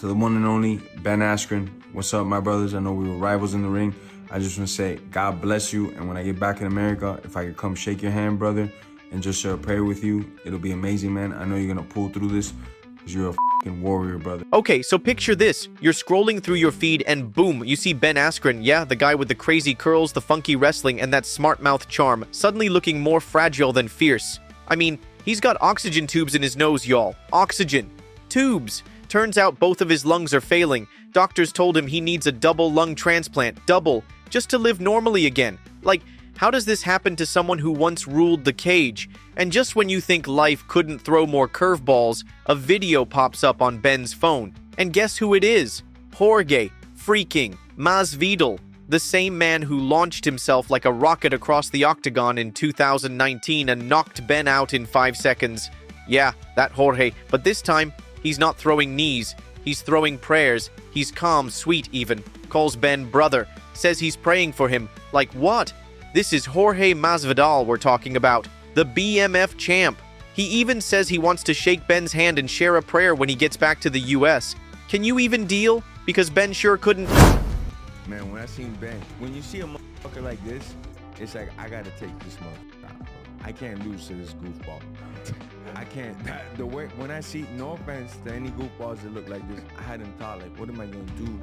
To the one and only Ben Askren, what's up, my brothers? I know we were rivals in the ring. I just want to say, God bless you. And when I get back in America, if I could come shake your hand, brother, and just share a prayer with you, it'll be amazing, man. I know you're going to pull through this because you're a fucking warrior, brother. Okay, so picture this. You're scrolling through your feed and boom, you see Ben Askren, yeah, the guy with the crazy curls, the funky wrestling, and that smart mouth charm, suddenly looking more fragile than fierce. I mean, he's got oxygen tubes in his nose, y'all. Oxygen. Tubes. Turns out both of his lungs are failing. Doctors told him he needs a double lung transplant. Double. Just to live normally again. Like, how does this happen to someone who once ruled the cage? And just when you think life couldn't throw more curveballs, a video pops up on Ben's phone. And guess who it is? Jorge freaking Masvidal. The same man who launched himself like a rocket across the octagon in 2019 and knocked Ben out in 5 seconds. Yeah, that Jorge. But this time, he's not throwing knees. He's throwing prayers. He's calm, sweet even. Calls Ben brother. Says he's praying for him. Like what? This is Jorge Masvidal we're talking about. The BMF champ. He even says he wants to shake Ben's hand and share a prayer when he gets back to the US. Can you even deal? Because Ben sure couldn't. Man, when I seen Ben, when you see a motherfucker like this, it's like, I gotta take this motherfucker out. I can't lose to this goofball. I can't. The way, when I see, no offense to any goofballs that look like this, I hadn't thought, like, what am I gonna do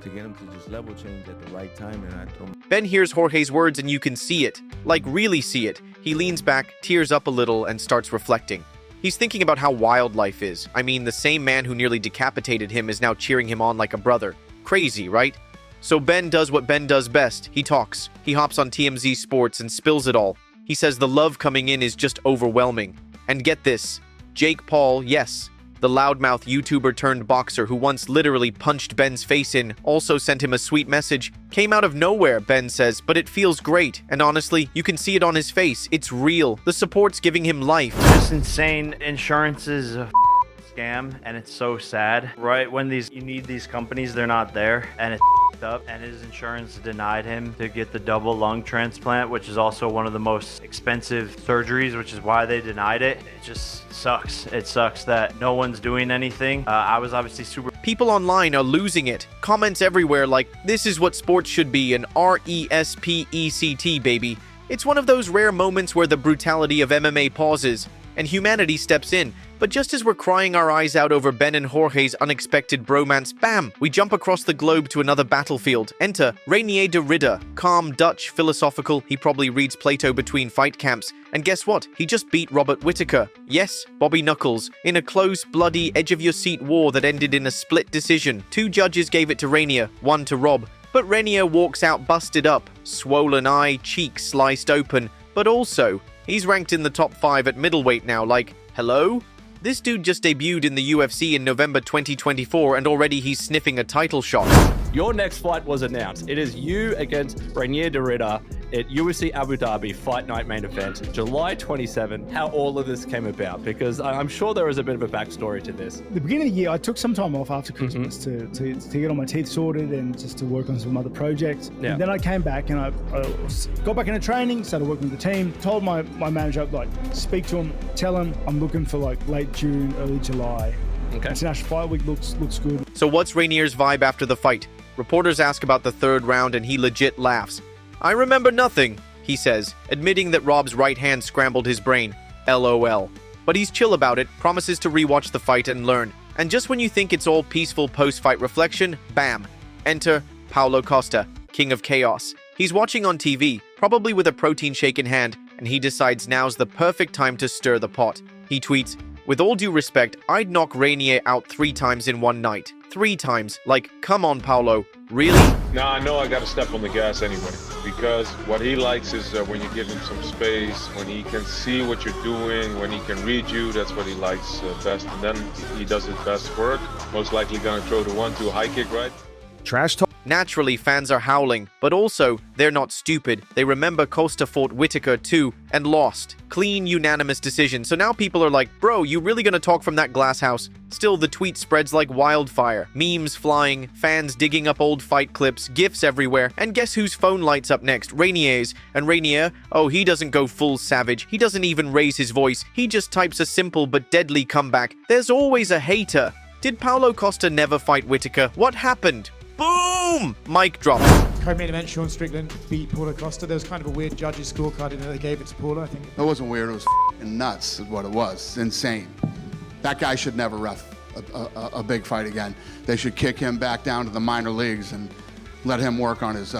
to get him to just level change at the right time? And I throw him. Ben hears Jorge's words and you can see it. Like, really see it. He leans back, tears up a little, and starts reflecting. He's thinking about how wild life is. I mean, the same man who nearly decapitated him is now cheering him on like a brother. Crazy, right? So Ben does what Ben does best. He talks. He hops on TMZ Sports and spills it all. He says the love coming in is just overwhelming. And get this, Jake Paul, yes, the loudmouth YouTuber turned boxer who once literally punched Ben's face in, also sent him a sweet message. Came out of nowhere, Ben says, but it feels great. And honestly, you can see it on his face. It's real. The support's giving him life. Just insane. Insurance is a scam, and it's so sad. Right when you need these companies, they're not there, and it's up, and his insurance denied him to get the double lung transplant, which is also one of the most expensive surgeries, which is why they denied it. It just sucks. It sucks that no one's doing anything. I was obviously super. People online are losing it. Comments everywhere like, this is what sports should be, an RESPECT, baby. It's one of those rare moments where the brutality of MMA pauses and humanity steps in. But just as we're crying our eyes out over Ben and Jorge's unexpected bromance, bam, we jump across the globe to another battlefield. Enter Reinier de Ridder, calm, Dutch, philosophical. He probably reads Plato between fight camps. And guess what? He just beat Robert Whittaker. Yes, Bobby Knuckles, in a close, bloody, edge-of-your-seat war that ended in a split decision. 2 judges gave it to Reinier, 1 to Rob. But Reinier walks out busted up, swollen eye, cheek sliced open. But also, he's ranked in the top 5 at middleweight now, like, hello? This dude just debuted in the UFC in November 2024 and already he's sniffing a title shot. Your next fight was announced. It is you against Reinier de Ridder at UFC Abu Dhabi Fight Night Main Event, July 27. How all of this came about, because I'm sure there is a bit of a backstory to this. The beginning of the year, I took some time off after Christmas to get all my teeth sorted and just to work on some other projects. Yeah. And then I came back and I got back into training, started working with the team, told my manager, like, speak to him, tell him I'm looking for like late June, early July. Okay. International Fight Week looks good. So what's Reinier's vibe after the fight? Reporters ask about the 3rd round and he legit laughs. I remember nothing, he says, admitting that Rob's right hand scrambled his brain. LOL. But he's chill about it, promises to rewatch the fight and learn. And just when you think it's all peaceful post-fight reflection, bam. Enter Paulo Costa, King of Chaos. He's watching on TV, probably with a protein shake in hand, and he decides now's the perfect time to stir the pot. He tweets, with all due respect, I'd knock Reinier out 3 times in one night. 3 times. Like, come on, Paulo. Really? Nah, I know I got to step on the gas anyway, because what he likes is when you give him some space, when he can see what you're doing, when he can read you, that's what he likes best. And then he does his best work. Most likely going to throw the 1-2 high kick, right? Trash talk. Naturally, fans are howling, but also, they're not stupid. They remember Costa fought Whittaker too, and lost. Clean, unanimous decision. So now people are like, bro, you really gonna talk from that glass house? Still, the tweet spreads like wildfire. Memes flying, fans digging up old fight clips, GIFs everywhere. And guess whose phone lights up next? Reinier's. And Reinier, oh, he doesn't go full savage. He doesn't even raise his voice. He just types a simple but deadly comeback. There's always a hater. Did Paulo Costa never fight Whittaker? What happened? Boom! Mic drop. Co-main event, Sean Strickland beat Paulo Costa. There was kind of a weird judges' scorecard in there. They gave it to Paulo, I think. It wasn't weird, it was f***ing nuts is what it was. It's insane. That guy should never ref a big fight again. They should kick him back down to the minor leagues and let him work on his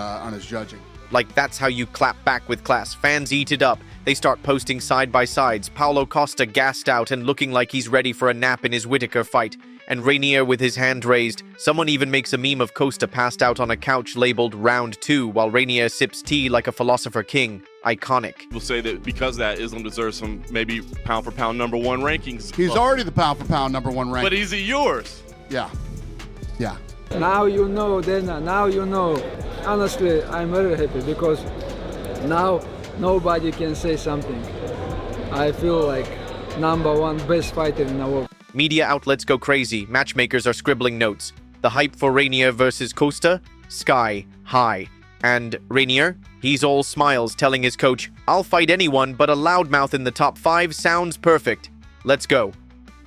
judging. Like, that's how you clap back with class. Fans eat it up. They start posting side-by-sides. Paulo Costa gassed out and looking like he's ready for a nap in his Whittaker fight. And Reinier with his hand raised. Someone even makes a meme of Costa passed out on a couch labeled Round 2 while Reinier sips tea like a philosopher king. Iconic. We'll say that because of that, Islam deserves some maybe pound-for-pound #1 rankings. He's already the pound-for-pound #1 rank. But is he yours? Yeah. Yeah. Now you know, Dana, now you know. Honestly, I'm very happy because now nobody can say something. I feel like #1 best fighter in the world. Media outlets go crazy. Matchmakers are scribbling notes. The hype for Reinier versus Costa? Sky high. And Reinier? He's all smiles, telling his coach, "I'll fight anyone, but a loudmouth in the top 5 sounds perfect. Let's go."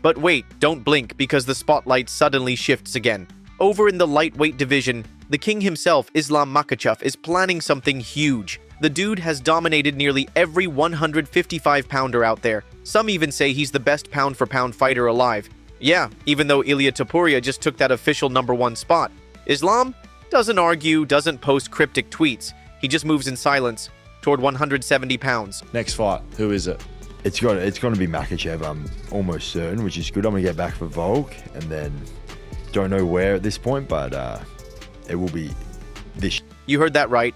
But wait, don't blink, because the spotlight suddenly shifts again. Over in the lightweight division, the king himself, Islam Makhachev, is planning something huge. The dude has dominated nearly every 155-pounder out there. Some even say he's the best pound-for-pound fighter alive. Yeah, even though Ilia Topuria just took that official #1 spot. Islam doesn't argue, doesn't post cryptic tweets. He just moves in silence toward 170 pounds. Next fight, who is it? It's going to be Makhachev, I'm almost certain, which is good. I'm going to get back for Volk, and then don't know where at this point, but it will be this. You heard that right.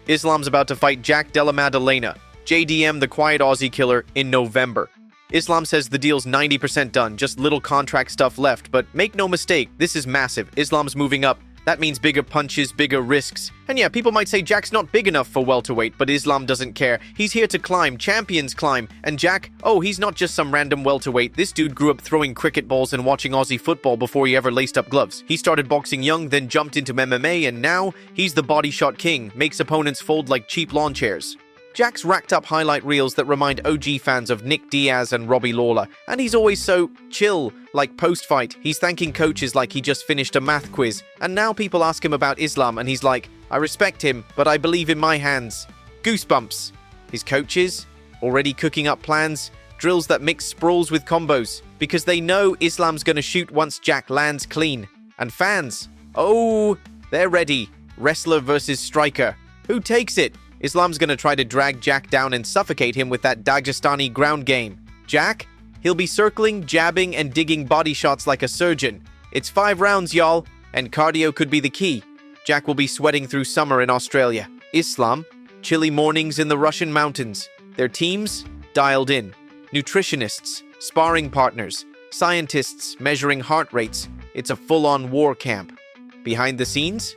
Islam's about to fight Jack Della Maddalena, JDM the Quiet Aussie Killer, in November. Islam says the deal's 90% done, just little contract stuff left, but make no mistake, this is massive. Islam's moving up. That means bigger punches, bigger risks. And yeah, people might say Jack's not big enough for welterweight, but Islam doesn't care. He's here to climb, champions climb. And Jack, oh, he's not just some random welterweight. This dude grew up throwing cricket balls and watching Aussie football before he ever laced up gloves. He started boxing young, then jumped into MMA, and now he's the body shot king, makes opponents fold like cheap lawn chairs. Jack's racked up highlight reels that remind OG fans of Nick Diaz and Robbie Lawler, and he's always so chill, like post-fight. He's thanking coaches like he just finished a math quiz, and now people ask him about Islam, and he's like, "I respect him, but I believe in my hands." Goosebumps. His coaches? Already cooking up plans, drills that mix sprawls with combos, because they know Islam's gonna shoot once Jack lands clean. And fans? Oh, they're ready. Wrestler versus striker. Who takes it? Islam's gonna try to drag Jack down and suffocate him with that Dagestani ground game. Jack? He'll be circling, jabbing, and digging body shots like a surgeon. It's 5 rounds, y'all, and cardio could be the key. Jack will be sweating through summer in Australia. Islam? Chilly mornings in the Russian mountains. Their teams? Dialed in. Nutritionists, sparring partners, scientists measuring heart rates. It's a full-on war camp. Behind the scenes?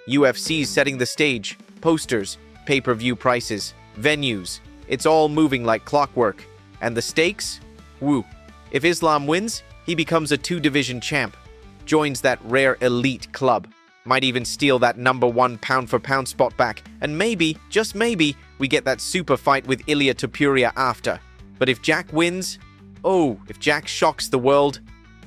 UFC's setting the stage. Posters, pay-per-view prices, venues. It's all moving like clockwork. And the stakes? Woo. If Islam wins, he becomes a 2-division champ. Joins that rare elite club. Might even steal that #1 pound-for-pound spot back. And maybe, just maybe, we get that super fight with Ilia Topuria after. But if Jack wins, if Jack shocks the world,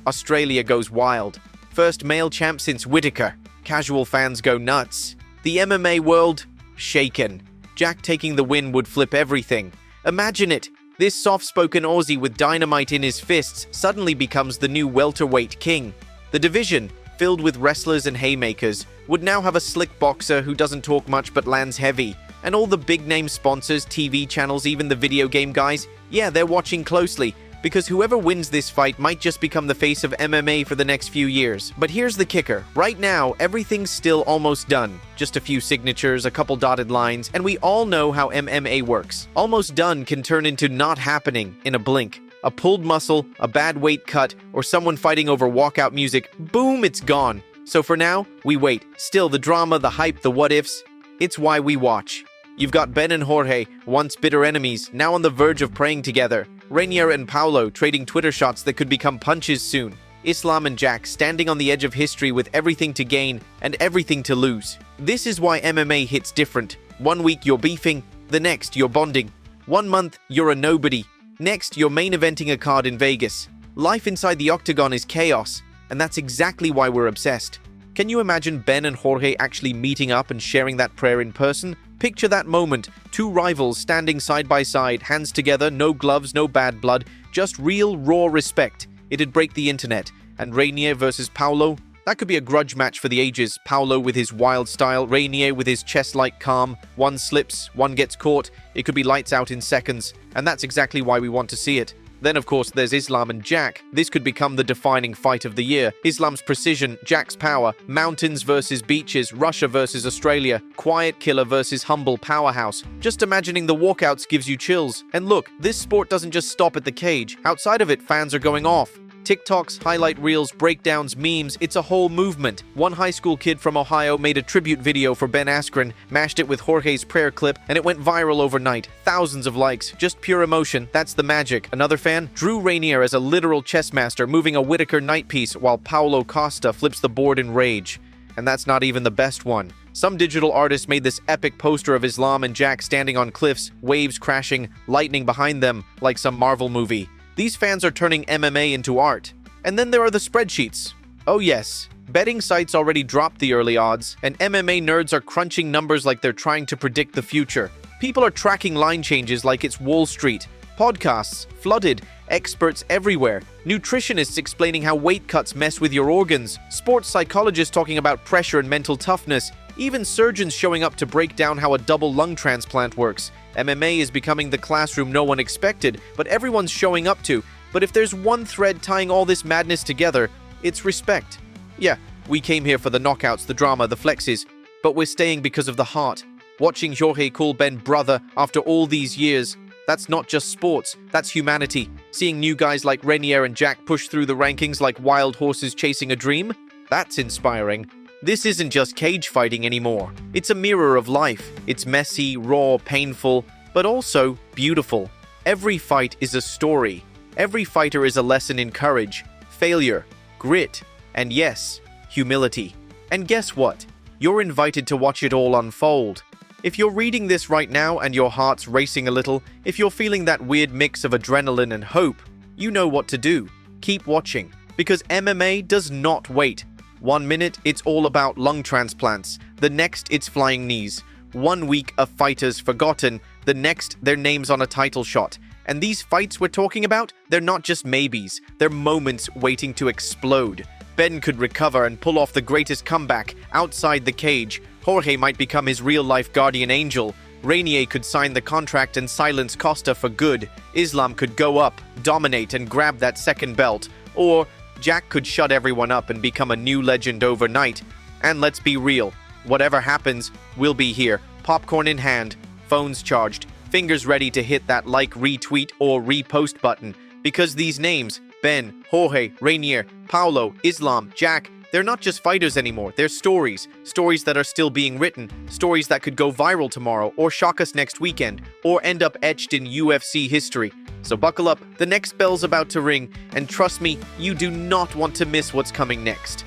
Australia goes wild. First male champ since Whittaker. Casual fans go nuts. The MMA world? Shaken. Jack taking the win would flip everything. Imagine it. This soft-spoken Aussie with dynamite in his fists suddenly becomes the new welterweight king. The division, filled with wrestlers and haymakers, would now have a slick boxer who doesn't talk much but lands heavy. And all the big-name sponsors, TV channels, even the video game guys, yeah, they're watching closely. Because whoever wins this fight might just become the face of MMA for the next few years. But here's the kicker. Right now, everything's still almost done. Just a few signatures, a couple dotted lines, and we all know how MMA works. Almost done can turn into not happening in a blink. A pulled muscle, a bad weight cut, or someone fighting over walkout music, boom, it's gone. So for now, we wait. Still, the drama, the hype, the what-ifs, it's why we watch. You've got Ben and Jorge, once bitter enemies, now on the verge of praying together. Reinier and Paulo trading Twitter shots that could become punches soon. Islam and Jack standing on the edge of history with everything to gain and everything to lose. This is why MMA hits different. 1 week you're beefing, the next you're bonding. 1 month you're a nobody. Next you're main eventing a card in Vegas. Life inside the octagon is chaos. and that's exactly why we're obsessed. Can you imagine Ben and Jorge actually meeting up and sharing that prayer in person? Picture that moment, two rivals standing side by side, hands together, no gloves, no bad blood, just real, raw respect. It'd break the internet. And Reinier versus Paulo? That could be a grudge match for the ages. Paulo with his wild style, Reinier with his chess-like calm. One slips, one gets caught. It could be lights out in seconds. And that's exactly why we want to see it. Then, of course, there's Islam and Jack. This could become the defining fight of the year. Islam's precision, Jack's power, mountains versus beaches, Russia versus Australia, quiet killer versus humble powerhouse. Just imagining the walkouts gives you chills. And look, this sport doesn't just stop at the cage. Outside of it, fans are going off. TikToks, highlight reels, breakdowns, memes, it's a whole movement. One high school kid from Ohio made a tribute video for Ben Askren, mashed it with Jorge's prayer clip, and it went viral overnight. Thousands of likes, just pure emotion, that's the magic. Another fan drew Reinier as a literal chess master, moving a Whitaker knight piece while Paulo Costa flips the board in rage. And that's not even the best one. Some digital artist made this epic poster of Islam and Jack standing on cliffs, waves crashing, lightning behind them, like some Marvel movie. These fans are turning MMA into art. And then there are the spreadsheets. Oh yes, betting sites already dropped the early odds, and MMA nerds are crunching numbers like they're trying to predict the future. People are tracking line changes like it's Wall Street. Podcasts, flooded, experts everywhere. Nutritionists explaining how weight cuts mess with your organs. Sports psychologists talking about pressure and mental toughness. Even surgeons showing up to break down how a double lung transplant works. MMA is becoming the classroom no one expected, but everyone's showing up to. But if there's one thread tying all this madness together, it's respect. Yeah, we came here for the knockouts, the drama, the flexes, but we're staying because of the heart. Watching Jorge call Ben brother after all these years, that's not just sports, that's humanity. Seeing new guys like Reinier and Jack push through the rankings like wild horses chasing a dream, that's inspiring. This isn't just cage fighting anymore. It's a mirror of life. It's messy, raw, painful, but also beautiful. Every fight is a story. Every fighter is a lesson in courage, failure, grit, and yes, humility. And guess what? You're invited to watch it all unfold. If you're reading this right now and your heart's racing a little, if you're feeling that weird mix of adrenaline and hope, you know what to do. Keep watching, because MMA does not wait. 1 minute, it's all about lung transplants. The next, it's flying knees. 1 week, a fighter's forgotten. The next, their name's on a title shot. And these fights we're talking about, they're not just maybes. They're moments waiting to explode. Ben could recover and pull off the greatest comeback outside the cage. Jorge might become his real-life guardian angel. Reinier could sign the contract and silence Costa for good. Islam could go up, dominate, and grab that second belt. Or Jack could shut everyone up and become a new legend overnight. And let's be real, whatever happens, we'll be here, popcorn in hand, phones charged, fingers ready to hit that like, retweet, or repost button. Because these names, Ben, Jorge, Reinier, Paulo, Islam, Jack, they're not just fighters anymore, they're stories. Stories that are still being written, stories that could go viral tomorrow, or shock us next weekend, or end up etched in UFC history. So buckle up, the next bell's about to ring, and trust me, you do not want to miss what's coming next.